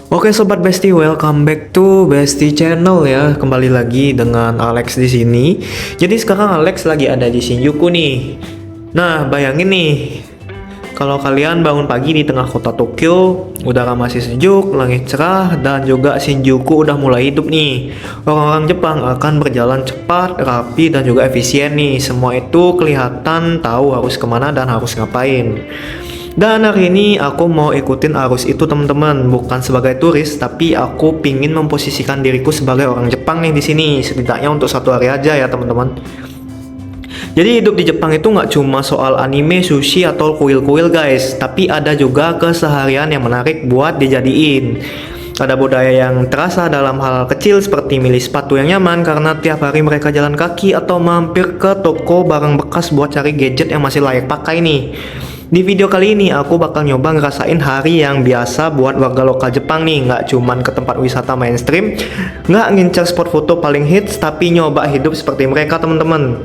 Oke sobat Besti, welcome back to Besti Channel ya. Kembali lagi dengan Alex di sini. Jadi sekarang Alex lagi ada di Shinjuku nih. Nah, bayangin nih, kalau kalian bangun pagi di tengah kota Tokyo, udara masih sejuk, langit cerah, dan juga Shinjuku udah mulai hidup nih. Orang-orang Jepang akan berjalan cepat, rapi, dan juga efisien nih. Semua itu kelihatan tahu harus kemana dan harus ngapain. Dan hari ini aku mau ikutin arus itu teman-teman, bukan sebagai turis, tapi aku pingin memposisikan diriku sebagai orang Jepang nih di sini, setidaknya untuk satu hari aja ya teman-teman. Jadi hidup di Jepang itu nggak cuma soal anime, sushi, atau kuil-kuil guys, tapi ada juga keseharian yang menarik buat dijadiin. Ada budaya yang terasa dalam hal kecil seperti milih sepatu yang nyaman karena tiap hari mereka jalan kaki atau mampir ke toko barang bekas buat cari gadget yang masih layak pakai nih. Di video kali ini aku bakal nyoba ngerasain hari yang biasa buat warga lokal Jepang nih, nggak cuman ke tempat wisata mainstream, nggak ngincar spot foto paling hits, tapi nyoba hidup seperti mereka teman-teman.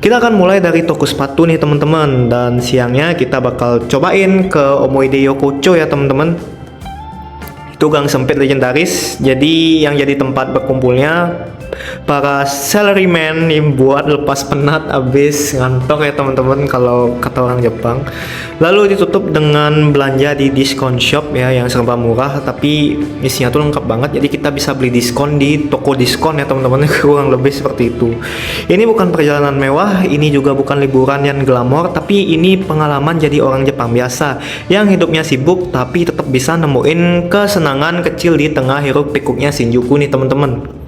Kita akan mulai dari toko sepatu nih teman-teman, dan siangnya kita bakal cobain ke Omoide Yokocho ya teman-teman. Itu gang sempit legendaris, jadi yang jadi tempat berkumpulnya para salaryman yang buat lepas penat abis ngantor ya teman-teman kalau kata orang Jepang. Lalu ditutup dengan belanja di diskon shop ya yang serba murah tapi isinya tuh lengkap banget, jadi kita bisa beli diskon di toko diskon ya teman-teman. Kurang lebih seperti itu. Ini bukan perjalanan mewah, ini juga bukan liburan yang glamor, tapi ini pengalaman jadi orang Jepang biasa yang hidupnya sibuk tapi tetap bisa nemuin kesenangan kecil di tengah hiruk pikuknya Shinjuku nih teman-teman.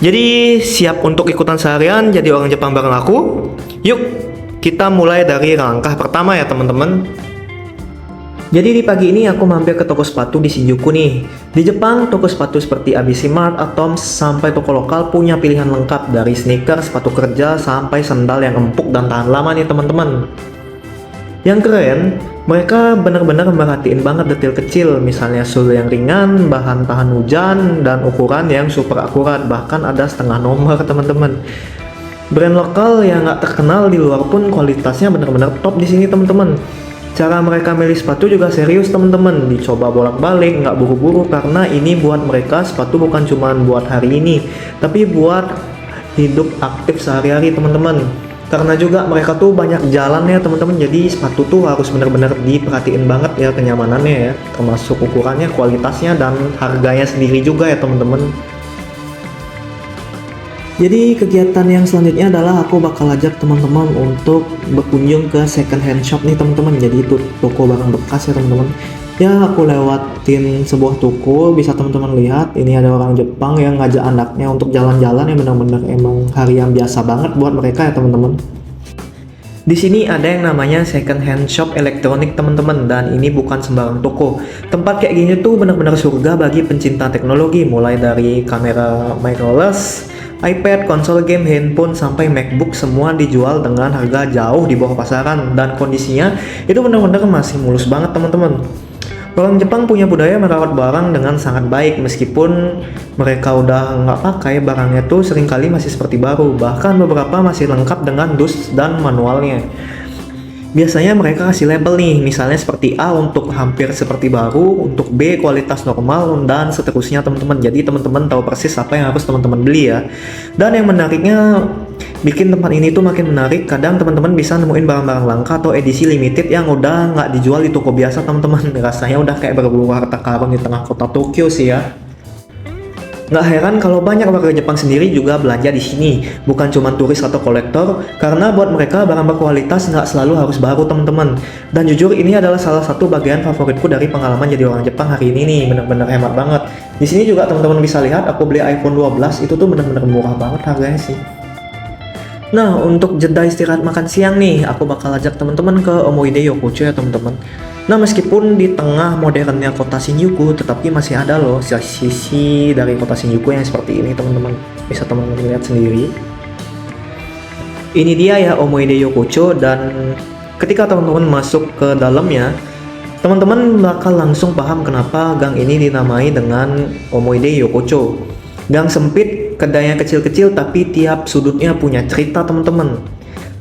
Jadi siap untuk ikutan seharian jadi orang Jepang bareng aku? Yuk, kita mulai dari langkah pertama ya teman-teman. Jadi di pagi ini aku mampir ke toko sepatu di Shinjuku nih. Di Jepang, toko sepatu seperti ABC Mart, Atoms, sampai toko lokal punya pilihan lengkap dari sneaker, sepatu kerja, sampai sandal yang empuk dan tahan lama nih teman-teman. Yang keren, mereka benar-benar merhatiin banget detail kecil, misalnya sole yang ringan, bahan tahan hujan, dan ukuran yang super akurat, bahkan ada setengah nomor teman-teman. Brand lokal yang nggak terkenal di luar pun kualitasnya benar-benar top di sini teman-teman. Cara mereka milih sepatu juga serius teman-teman, dicoba bolak-balik, nggak buru-buru karena ini buat mereka sepatu bukan cuma buat hari ini, tapi buat hidup aktif sehari-hari teman-teman. Karena juga mereka tuh banyak jalan ya teman-teman, jadi sepatu tuh harus benar-benar diperhatiin banget ya kenyamanannya ya, termasuk ukurannya, kualitasnya, dan harganya sendiri juga ya teman-teman. Jadi kegiatan yang selanjutnya adalah aku bakal ajak teman-teman untuk berkunjung ke second hand shop nih teman-teman. Jadi itu toko barang bekas ya teman-teman. Ya aku lewatin sebuah toko, bisa teman-teman lihat ini ada orang Jepang yang ngajak anaknya untuk jalan-jalan yang benar-benar emang hari yang biasa banget buat mereka ya teman-teman. Di sini ada yang namanya second hand shop elektronik teman-teman, dan ini bukan sembarang toko. Tempat kayak gini tuh benar-benar surga bagi pencinta teknologi, mulai dari kamera mirrorless, iPad, konsol game, handphone, sampai MacBook semua dijual dengan harga jauh di bawah pasaran, dan kondisinya itu benar-benar masih mulus banget teman-teman. Orang Jepang punya budaya merawat barang dengan sangat baik, meskipun mereka udah nggak pakai, barangnya tuh seringkali masih seperti baru, bahkan beberapa masih lengkap dengan dus dan manualnya. Biasanya mereka kasih label nih, misalnya seperti A untuk hampir seperti baru, untuk B kualitas normal, dan seterusnya teman-teman. Jadi teman-teman tahu persis apa yang harus teman-teman beli ya. Dan yang menariknya, bikin tempat ini tuh makin menarik, kadang teman-teman bisa nemuin barang-barang langka atau edisi limited yang udah nggak dijual di toko biasa teman-teman. Rasanya udah kayak berburu harta karun di tengah kota Tokyo sih ya. Nggak heran kalau banyak warga Jepang sendiri juga belanja di sini, bukan cuma turis atau kolektor, karena buat mereka barang berkualitas nggak selalu harus baru teman-teman. Dan jujur ini adalah salah satu bagian favoritku dari pengalaman jadi orang Jepang hari ini nih, bener-bener hemat banget. Di sini juga teman-teman bisa lihat aku beli iPhone 12 itu tuh bener-bener murah banget harganya sih. Nah, untuk jeda istirahat makan siang nih, aku bakal ajak teman-teman ke Omoide Yokocho ya teman-teman. Nah, meskipun di tengah modernnya kota Shinjuku, tetapi masih ada loh sisi dari kota Shinjuku yang seperti ini teman-teman. Bisa teman-teman lihat sendiri. Ini dia ya Omoide Yokocho, dan ketika teman-teman masuk ke dalamnya, teman-teman bakal langsung paham kenapa gang ini dinamai dengan Omoide Yokocho. Gang sempit, kedainya kecil-kecil, tapi tiap sudutnya punya cerita teman-teman.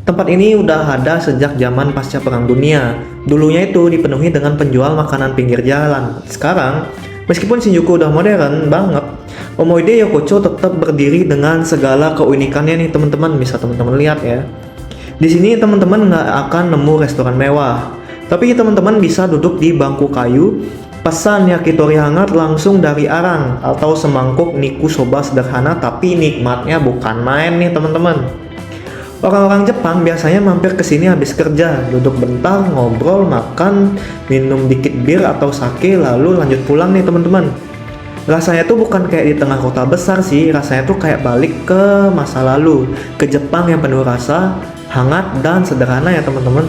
Tempat ini udah ada sejak zaman pasca Perang Dunia. Dulunya itu dipenuhi dengan penjual makanan pinggir jalan. Sekarang Meskipun Shinjuku udah modern banget, Omoide Yokocho tetap berdiri dengan segala keunikannya nih teman-teman. Bisa teman-teman lihat ya. Di sini teman-teman nggak akan nemu restoran mewah, tapi teman-teman bisa duduk di bangku kayu, pesan yakitori hangat langsung dari arang, atau semangkuk niku soba sederhana tapi nikmatnya bukan main nih teman-teman. Orang-orang Jepang biasanya mampir ke sini habis kerja, duduk bentar, ngobrol, makan, minum dikit bir atau sake, lalu lanjut pulang nih teman-teman. Rasanya tuh bukan kayak di tengah kota besar sih, rasanya tuh kayak balik ke masa lalu, ke Jepang yang penuh rasa, hangat dan sederhana ya teman-teman.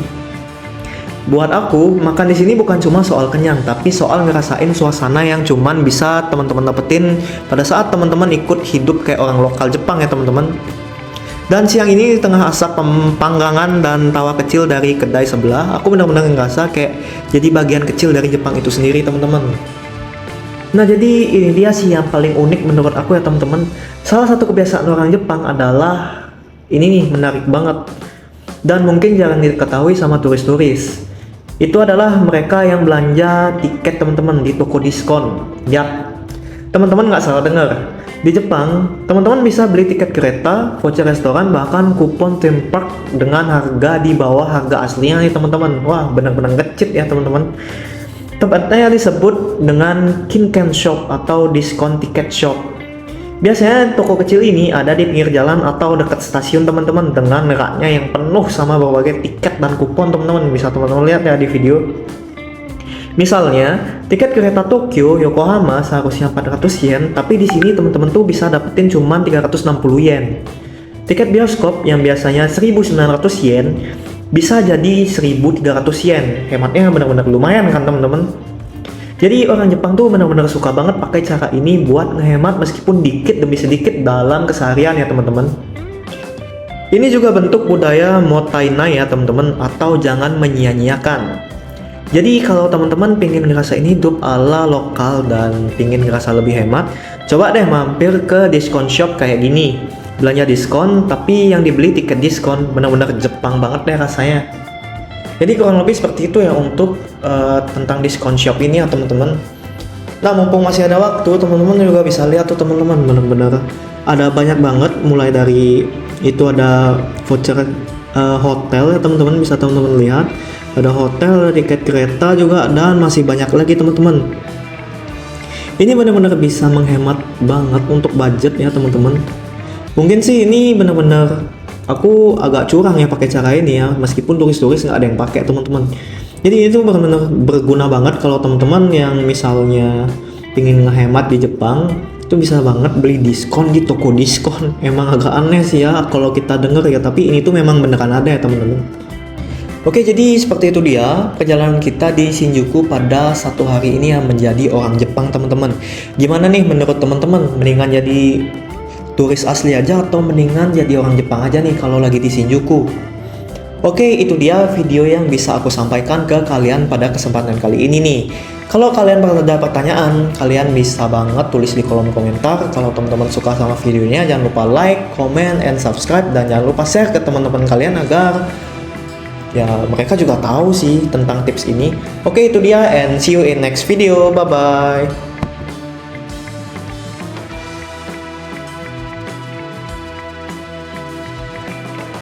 Buat aku, makan di sini bukan cuma soal kenyang, tapi soal ngerasain suasana yang cuman bisa teman-teman dapetin pada saat teman-teman ikut hidup kayak orang lokal Jepang ya teman-teman. Dan siang ini di tengah asap panggangan dan tawa kecil dari kedai sebelah, aku benar-benar ngerasa kayak jadi bagian kecil dari Jepang itu sendiri teman-teman. Nah jadi ini dia sih yang paling unik menurut aku ya teman-teman. Salah satu kebiasaan orang Jepang adalah ini nih, menarik banget dan mungkin jarang diketahui sama turis-turis. Itu adalah mereka yang belanja tiket teman-teman di toko diskon. Yap, teman-teman nggak salah dengar. Di Jepang, teman-teman bisa beli tiket kereta, voucher restoran, bahkan kupon theme park dengan harga di bawah harga aslinya nih teman-teman. Wah, benar-benar ngecit ya teman-teman. Tempatnya disebut dengan Kinken Shop atau diskon tiket shop. Biasanya toko kecil ini ada di pinggir jalan atau dekat stasiun teman-teman, dengan raknya yang penuh sama berbagai tiket dan kupon teman-teman. Bisa teman-teman lihat ya di video. Misalnya, tiket kereta Tokyo Yokohama seharusnya 400 yen, tapi di sini teman-teman tuh bisa dapetin cuma 360 yen. Tiket bioskop yang biasanya 1900 yen bisa jadi 1300 yen. Hematnya benar-benar lumayan kan teman-teman. Jadi orang Jepang tuh benar-benar suka banget pakai cara ini buat ngehemat meskipun dikit demi sedikit dalam keseharian ya teman-teman. Ini juga bentuk budaya mottainai ya teman-teman, atau jangan menyia-nyiakan. Jadi kalau teman-teman pengen ngerasain hidup ala lokal dan pengen ngerasa lebih hemat, coba deh mampir ke diskon shop kayak gini. Belanja diskon, tapi yang dibeli tiket diskon, benar-benar Jepang banget deh rasanya. Jadi kurang lebih seperti itu ya untuk tentang diskon shop ini ya teman-teman. Nah mumpung masih ada waktu, teman-teman juga bisa lihat tuh teman-teman, benar-benar ada banyak banget. Mulai dari itu ada voucher hotel ya teman-teman, bisa teman-teman lihat. Ada hotel, tiket kereta juga, dan masih banyak lagi teman-teman. Ini benar-benar bisa menghemat banget untuk budget ya teman-teman. Mungkin sih ini benar-benar aku agak curang ya pakai cara ini ya, meskipun turis-turis nggak ada yang pakai teman-teman. Jadi itu benar-benar berguna banget kalau teman-teman yang misalnya pingin ngehemat di Jepang, itu bisa banget beli diskon di toko diskon. Emang agak aneh sih ya kalau kita denger ya, tapi ini tuh memang beneran ada ya teman-teman. Oke, jadi seperti itu dia perjalanan kita di Shinjuku pada satu hari ini yang menjadi orang Jepang teman-teman. Gimana nih menurut teman-teman? Mendingan jadi turis asli aja atau mendingan jadi orang Jepang aja nih kalau lagi di Shinjuku? Oke, itu dia video yang bisa aku sampaikan ke kalian pada kesempatan kali ini nih. Kalau kalian ada pertanyaan, kalian bisa banget tulis di kolom komentar. Kalau teman-teman suka sama videonya, jangan lupa like, comment, and subscribe. Dan jangan lupa share ke teman-teman kalian agar ya mereka juga tahu sih tentang tips ini. Oke, itu dia, and see you in next video. Bye bye.